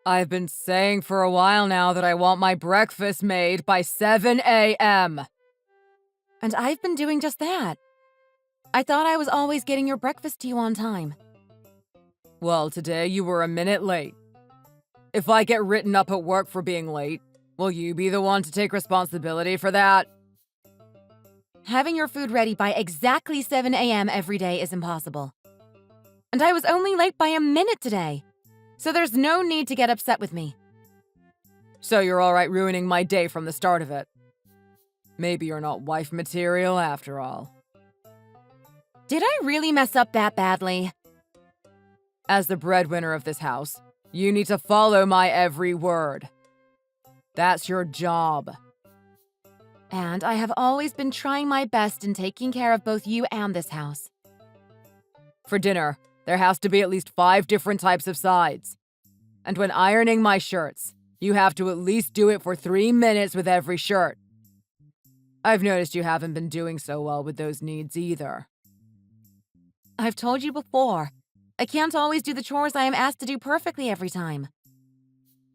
I've been saying for a while now that I want my breakfast made by 7 a.m. And I've been doing just that. I thought I was always getting your breakfast to you on time. Well, today you were a minute late. If I get written up at work for being late, will you be the one to take responsibility for that? Having your food ready by exactly 7 a.m. every day is impossible. And I was only late by a minute today, so there's no need to get upset with me. So you're alright ruining my day from the start of it. Maybe you're not wife material after all. Did I really mess up that badly? As the breadwinner of this house, you need to follow my every word. That's your job. And I have always been trying my best in taking care of both you and this house. For dinner, there has to be at least 5 different types of sides. And when ironing my shirts, you have to at least do it for 3 minutes with every shirt. I've noticed you haven't been doing so well with those needs either. I've told you before, I can't always do the chores I am asked to do perfectly every time.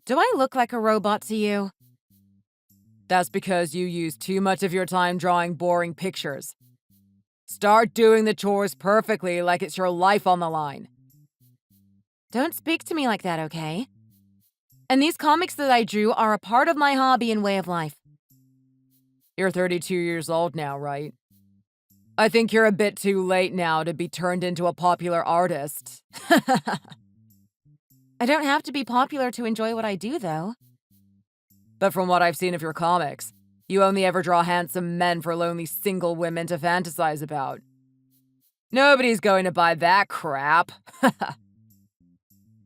Do I look like a robot to you? That's because you use too much of your time drawing boring pictures. Start doing the chores perfectly like it's your life on the line. Don't speak to me like that, okay? And these comics that I drew are a part of my hobby and way of life. You're 32 years old now, right? I think you're a bit too late now to be turned into a popular artist. I don't have to be popular to enjoy what I do, though. But from what I've seen of your comics, you only ever draw handsome men for lonely single women to fantasize about. Nobody's going to buy that crap.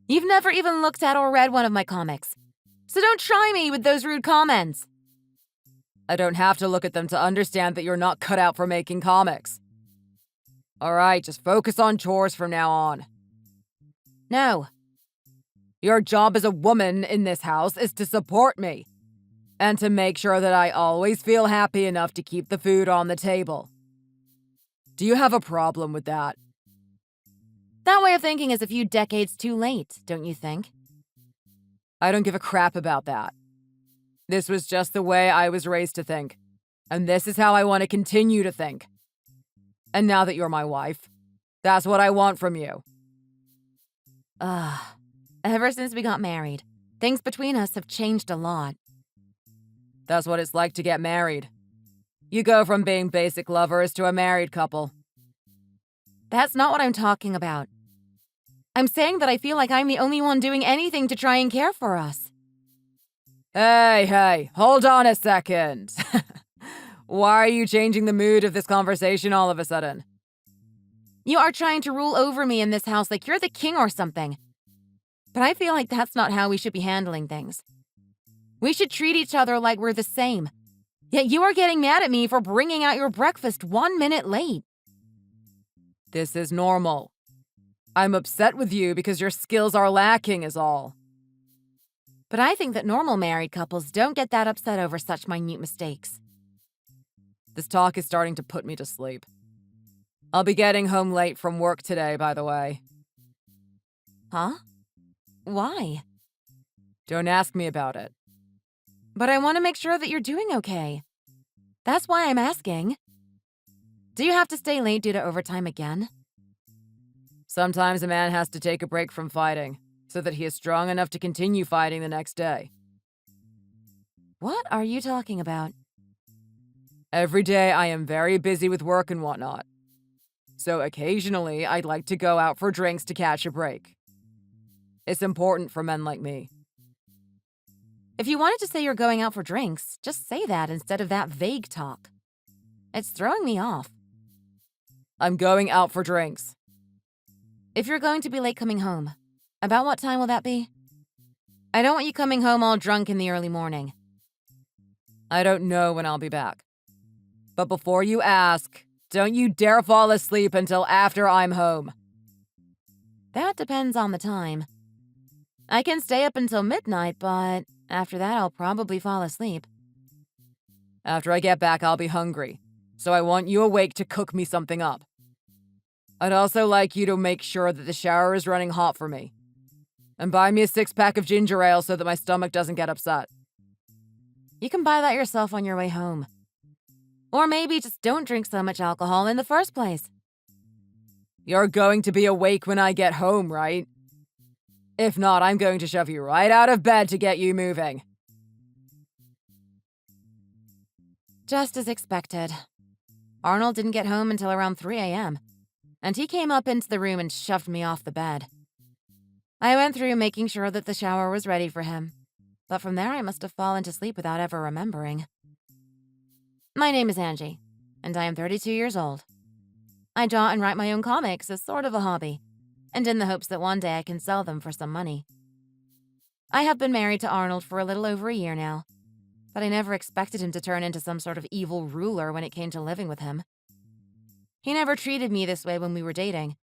You've never even looked at or read one of my comics, so don't try me with those rude comments. I don't have to look at them to understand that you're not cut out for making comics. Alright, just focus on chores from now on. No. Your job as a woman in this house is to support me, and to make sure that I always feel happy enough to keep the food on the table. Do you have a problem with that? That way of thinking is a few decades too late, don't you think? I don't give a crap about that. This was just the way I was raised to think, and this is how I want to continue to think. And now that you're my wife, that's what I want from you. Ever since we got married, things between us have changed a lot. That's what it's like to get married. You go from being basic lovers to a married couple. That's not what I'm talking about. I'm saying that I feel like I'm the only one doing anything to try and care for us. Hey, hold on a second. Why are you changing the mood of this conversation all of a sudden? You are trying to rule over me in this house like you're the king or something. But I feel like that's not how we should be handling things. We should treat each other like we're the same. Yet you are getting mad at me for bringing out your breakfast 1 minute late. This is normal. I'm upset with you because your skills are lacking is all. But I think that normal married couples don't get that upset over such minute mistakes. This talk is starting to put me to sleep. I'll be getting home late from work today, by the way. Huh? Why? Don't ask me about it. But I want to make sure that you're doing okay. That's why I'm asking. Do you have to stay late due to overtime again? Sometimes a man has to take a break from fighting, so that he is strong enough to continue fighting the next day. What are you talking about? Every day I am very busy with work and whatnot. So occasionally I'd like to go out for drinks to catch a break. It's important for men like me. If you wanted to say you're going out for drinks, just say that instead of that vague talk. It's throwing me off. I'm going out for drinks. If you're going to be late coming home, about what time will that be? I don't want you coming home all drunk in the early morning. I don't know when I'll be back. But before you ask, don't you dare fall asleep until after I'm home. That depends on the time. I can stay up until midnight, but after that I'll probably fall asleep. After I get back, I'll be hungry, so I want you awake to cook me something up. I'd also like you to make sure that the shower is running hot for me. And buy me a 6-pack of ginger ale so that my stomach doesn't get upset. You can buy that yourself on your way home. Or maybe just don't drink so much alcohol in the first place. You're going to be awake when I get home, right? If not, I'm going to shove you right out of bed to get you moving. Just as expected. Arnold didn't get home until around 3 a.m., and he came up into the room and shoved me off the bed. I went through making sure that the shower was ready for him, but from there I must have fallen to sleep without ever remembering. My name is Angie, and I am 32 years old. I draw and write my own comics as sort of a hobby, and in the hopes that one day I can sell them for some money. I have been married to Arnold for a little over a year now, but I never expected him to turn into some sort of evil ruler when it came to living with him. He never treated me this way when we were dating,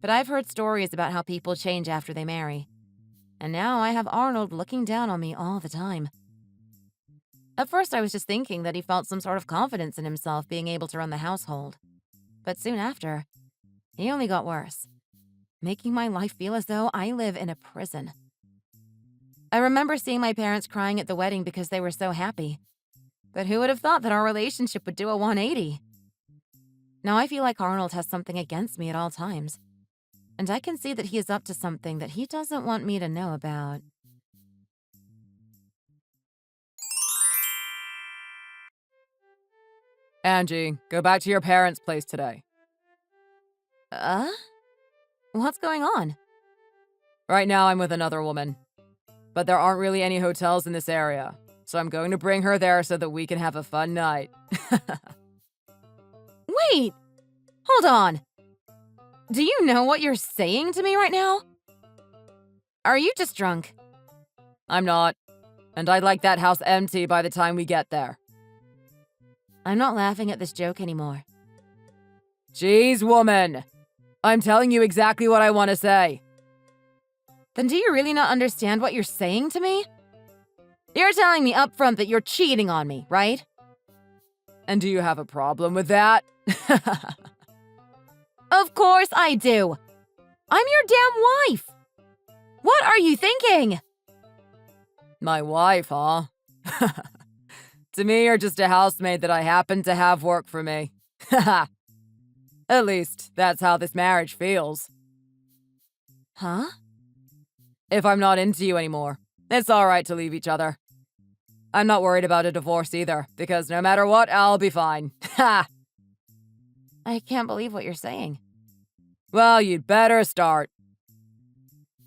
but I've heard stories about how people change after they marry. And now I have Arnold looking down on me all the time. At first I was just thinking that he felt some sort of confidence in himself being able to run the household. But soon after, he only got worse, making my life feel as though I live in a prison. I remember seeing my parents crying at the wedding because they were so happy. But who would have thought that our relationship would do a 180? Now I feel like Arnold has something against me at all times, and I can see that he is up to something that he doesn't want me to know about. Angie, go back to your parents' place today. What's going on? Right now I'm with another woman. But there aren't really any hotels in this area, so I'm going to bring her there so that we can have a fun night. Wait! Hold on! Do you know what you're saying to me right now? Are you just drunk? I'm not. And I'd like that house empty by the time we get there. I'm not laughing at this joke anymore. Jeez, woman! I'm telling you exactly what I want to say. Then do you really not understand what you're saying to me? You're telling me up front that you're cheating on me, right? And do you have a problem with that? Of course I do! I'm your damn wife! What are you thinking? My wife, huh? To me, you're just a housemaid that I happen to have work for me. At least, that's how this marriage feels. Huh? If I'm not into you anymore, it's alright to leave each other. I'm not worried about a divorce either, because no matter what, I'll be fine. Ha! I can't believe what you're saying. Well, you'd better start.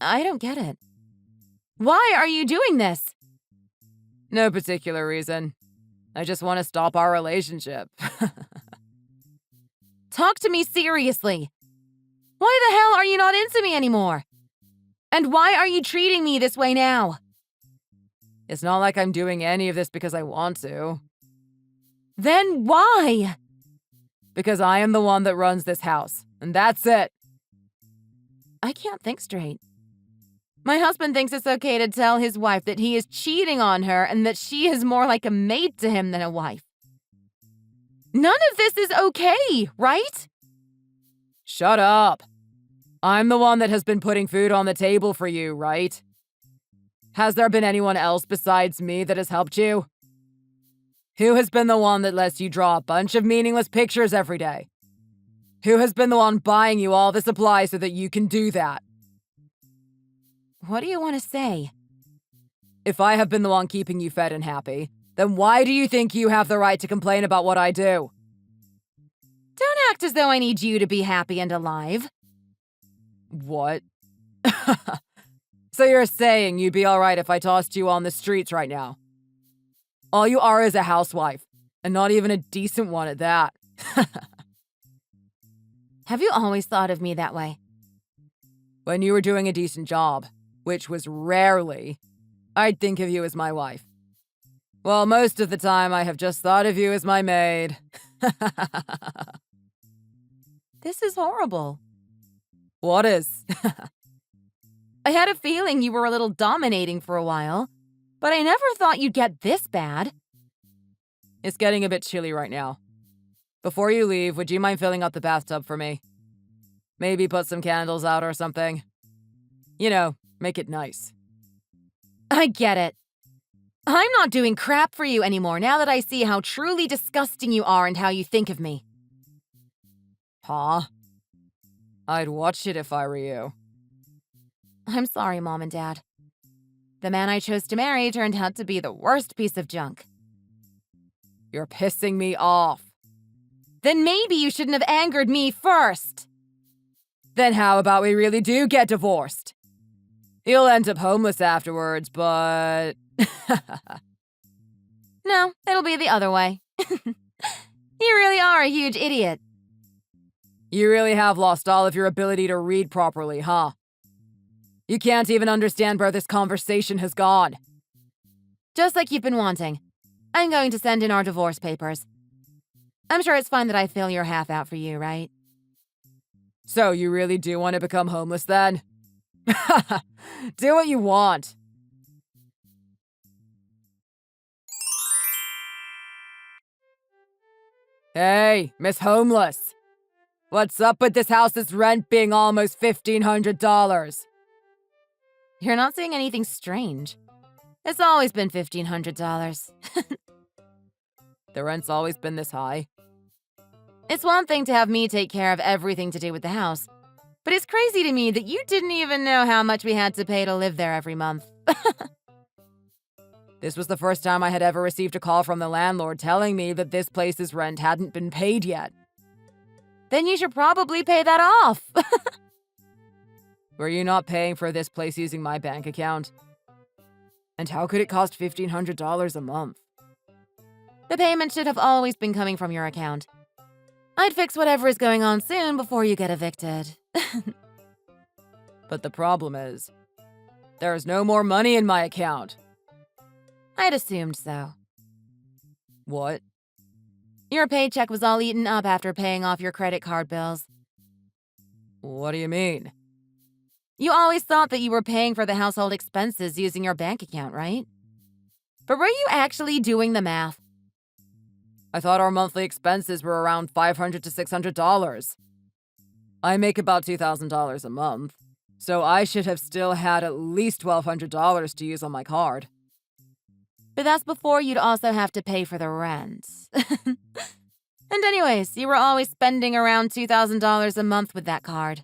I don't get it. Why are you doing this? No particular reason. I just want to stop our relationship. Talk to me seriously. Why the hell are you not into me anymore? And why are you treating me this way now? It's not like I'm doing any of this because I want to. Then why? Because I am the one that runs this house, and that's it. I can't think straight. My husband thinks it's okay to tell his wife that he is cheating on her and that she is more like a maid to him than a wife. None of this is okay, right? Shut up. I'm the one that has been putting food on the table for you, right? Has there been anyone else besides me that has helped you? Who has been the one that lets you draw a bunch of meaningless pictures every day? Who has been the one buying you all the supplies so that you can do that? What do you want to say? If I have been the one keeping you fed and happy, then why do you think you have the right to complain about what I do? Don't act as though I need you to be happy and alive. What? So you're saying you'd be alright if I tossed you on the streets right now? All you are is a housewife, and not even a decent one at that. Have you always thought of me that way? When you were doing a decent job, which was rarely, I'd think of you as my wife. Well, most of the time I have just thought of you as my maid. This is horrible. What is? I had a feeling you were a little dominating for a while, but I never thought you'd get this bad. It's getting a bit chilly right now. Before you leave, would you mind filling up the bathtub for me? Maybe put some candles out or something. You know, Make it nice. I get it. I'm not doing crap for you anymore now that I see how truly disgusting you are and how you think of me. Huh? I'd watch it if I were you. I'm sorry, Mom and Dad. The man I chose to marry turned out to be the worst piece of junk. You're pissing me off. Then maybe you shouldn't have angered me first. Then how about we really do get divorced? You'll end up homeless afterwards, but... No, it'll be the other way. You really are a huge idiot. You really have lost all of your ability to read properly, huh? You can't even understand where this conversation has gone. Just like you've been wanting. I'm going to send in our divorce papers. I'm sure it's fine that I fill your half out for you, right? So you really do want to become homeless then? Do what you want. Hey, Miss Homeless. What's up with this house's rent being almost $1,500? You're not saying anything strange. It's always been $1,500. The rent's always been this high. It's one thing to have me take care of everything to do with the house, but it's crazy to me that you didn't even know how much we had to pay to live there every month. This was the first time I had ever received a call from the landlord telling me that this place's rent hadn't been paid yet. Then you should probably pay that off. Were you not paying for this place using my bank account? And how could it cost $1,500 a month? The payment should have always been coming from your account. I'd fix whatever is going on soon before you get evicted. But the problem is, there's no more money in my account. I'd assumed so. What? Your paycheck was all eaten up after paying off your credit card bills. What do you mean? You always thought that you were paying for the household expenses using your bank account, right? But were you actually doing the math? I thought our monthly expenses were around $500 to $600. I make about $2,000 a month, so I should have still had at least $1,200 to use on my card. But that's before you'd also have to pay for the rent. And anyways, you were always spending around $2,000 a month with that card.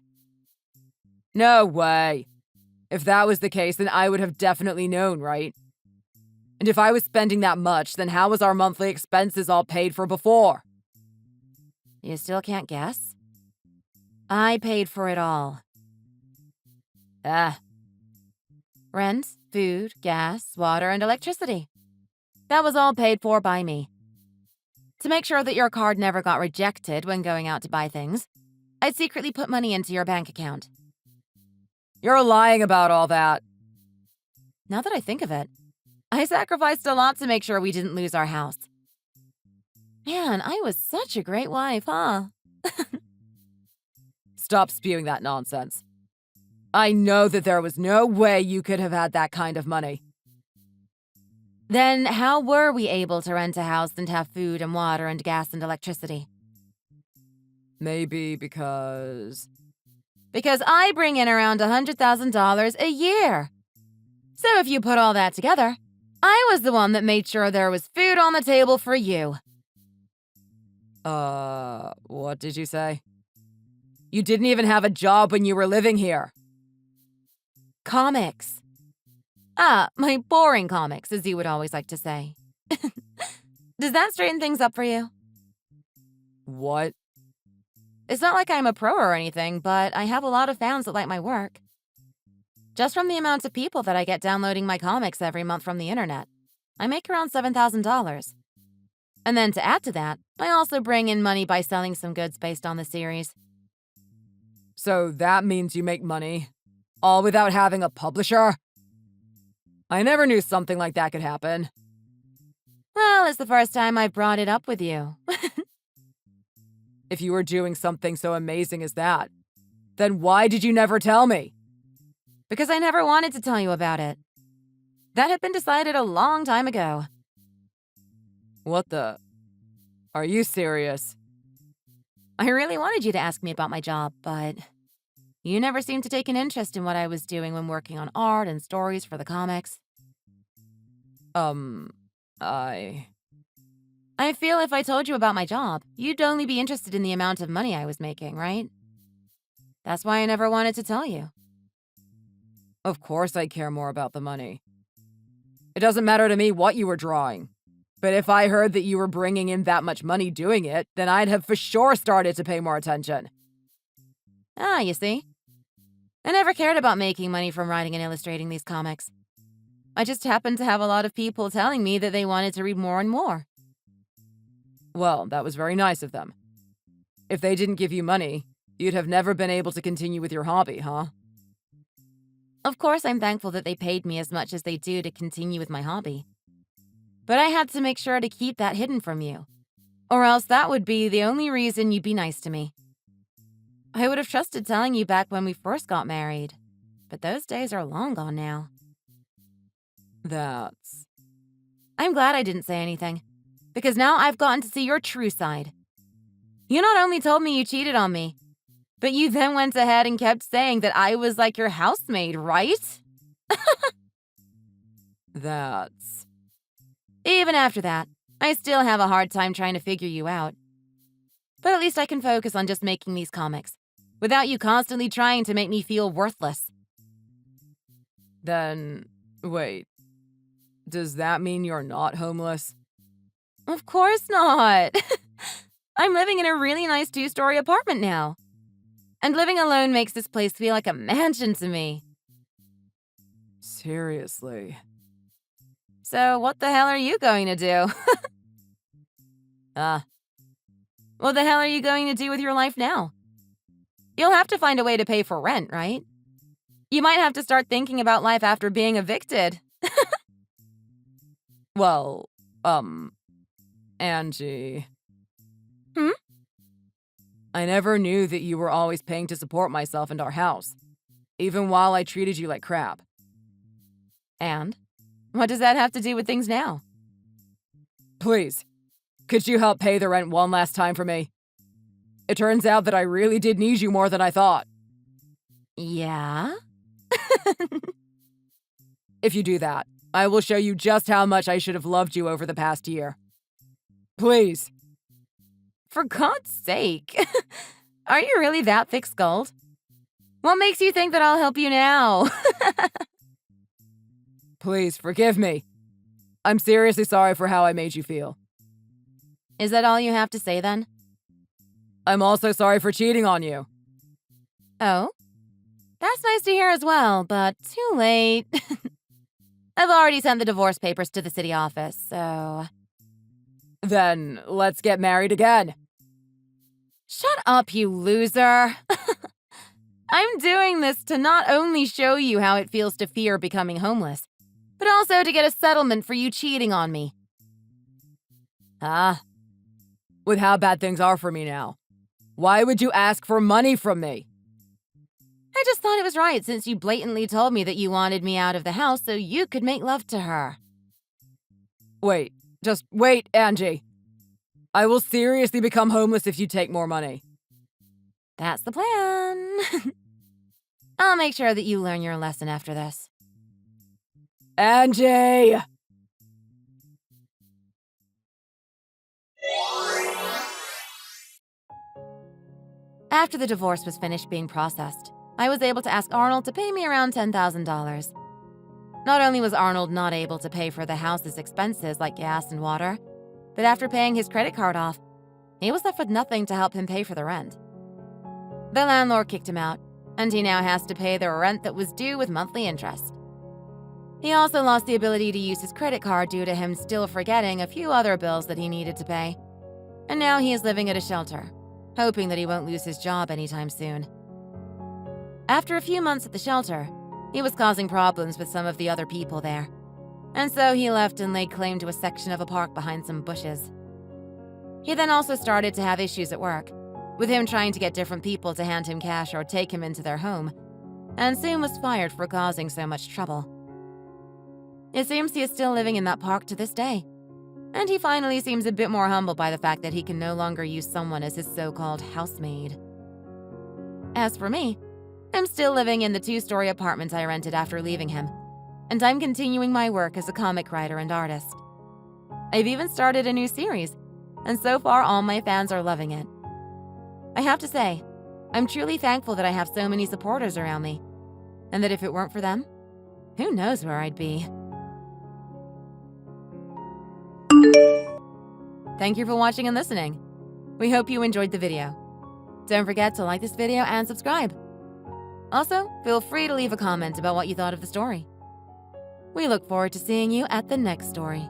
No way. If that was the case, then I would have definitely known, right? And if I was spending that much, then how was our monthly expenses all paid for before? You still can't guess? I paid for it all. Rent, food, gas, water, and electricity. That was all paid for by me. To make sure that your card never got rejected when going out to buy things, I'd secretly put money into your bank account. You're lying about all that. Now that I think of it, I sacrificed a lot to make sure we didn't lose our house. Man, I was such a great wife, huh? Stop spewing that nonsense. I know that there was no way you could have had that kind of money. Then how were we able to rent a house and have food and water and gas and electricity? Maybe because I bring in around $100,000 a year. So if you put all that together, I was the one that made sure there was food on the table for you. What did you say? You didn't even have a job when you were living here. Comics. My boring comics, as you would always like to say. Does that straighten things up for you? What? It's not like I'm a pro or anything, but I have a lot of fans that like my work. Just from the amount of people that I get downloading my comics every month from the internet, I make around $7,000. And then to add to that, I also bring in money by selling some goods based on the series. So that means you make money, all without having a publisher? I never knew something like that could happen. Well, it's the first time I've brought it up with you. If you were doing something so amazing as that, then why did you never tell me? Because I never wanted to tell you about it. That had been decided a long time ago. What the? Are you serious? I really wanted you to ask me about my job, but You never seemed to take an interest in what I was doing when working on art and stories for the comics. I. I feel if I told you about my job, you'd only be interested in the amount of money I was making, right? That's why I never wanted to tell you. Of course I care more about the money. It doesn't matter to me what you were drawing. But if I heard that you were bringing in that much money doing it, then I'd have for sure started to pay more attention. Ah, you see? I never cared about making money from writing and illustrating these comics. I just happened to have a lot of people telling me that they wanted to read more and more. Well, that was very nice of them. If they didn't give you money, you'd have never been able to continue with your hobby, huh? Of course, I'm thankful that they paid me as much as they do to continue with my hobby. But I had to make sure to keep that hidden from you, or else that would be the only reason you'd be nice to me. I would have trusted telling you back when we first got married, but those days are long gone now. That's... I'm glad I didn't say anything, because now I've gotten to see your true side. You not only told me you cheated on me, but you then went ahead and kept saying that I was like your housemaid, right? That's... Even after that, I still have a hard time trying to figure you out. But at least I can focus on just making these comics, without you constantly trying to make me feel worthless. Then... wait. Does that mean you're not homeless? Of course not. I'm living in a really nice 2-story apartment now. And living alone makes this place feel like a mansion to me. Seriously. So what the hell are you going to do? What the hell are you going to do with your life now? You'll have to find a way to pay for rent, right? You might have to start thinking about life after being evicted. Well, Angie... I never knew that you were always paying to support myself and our house, even while I treated you like crap. And? What does that have to do with things now? Please, could you help pay the rent one last time for me? It turns out that I really did need you more than I thought. Yeah? If you do that, I will show you just how much I should have loved you over the past year. Please. For God's sake. Are you really that thick-skulled? What makes you think that I'll help you now? Please, forgive me. I'm seriously sorry for how I made you feel. Is that all you have to say, then? I'm also sorry for cheating on you. Oh? That's nice to hear as well, but too late. I've already sent the divorce papers to the city office, so... Then, let's get married again. Shut up, you loser. I'm doing this to not only show you how it feels to fear becoming homeless, but also to get a settlement for you cheating on me. With how bad things are for me now, why would you ask for money from me? I just thought it was right since you blatantly told me that you wanted me out of the house so you could make love to her. Wait, just wait, Angie. I will seriously become homeless if you take more money. That's the plan. I'll make sure that you learn your lesson after this. Angie! After the divorce was finished being processed, I was able to ask Arnold to pay me around $10,000. Not only was Arnold not able to pay for the house's expenses like gas and water, but after paying his credit card off, he was left with nothing to help him pay for the rent. The landlord kicked him out, and he now has to pay the rent that was due with monthly interest. He also lost the ability to use his credit card due to him still forgetting a few other bills that he needed to pay. And now he is living at a shelter, hoping that he won't lose his job anytime soon. After a few months at the shelter, he was causing problems with some of the other people there, and so he left and laid claim to a section of a park behind some bushes. He then also started to have issues at work, with him trying to get different people to hand him cash or take him into their home, and soon was fired for causing so much trouble. It seems he is still living in that park to this day, and he finally seems a bit more humbled by the fact that he can no longer use someone as his so-called housemaid. As for me, I'm still living in the 2-story apartment I rented after leaving him, and I'm continuing my work as a comic writer and artist. I've even started a new series, and so far all my fans are loving it. I have to say, I'm truly thankful that I have so many supporters around me, and that if it weren't for them, who knows where I'd be. Thank you for watching and listening. We hope you enjoyed the video. Don't forget to like this video and subscribe. Also, feel free to leave a comment about what you thought of the story. We look forward to seeing you at the next story.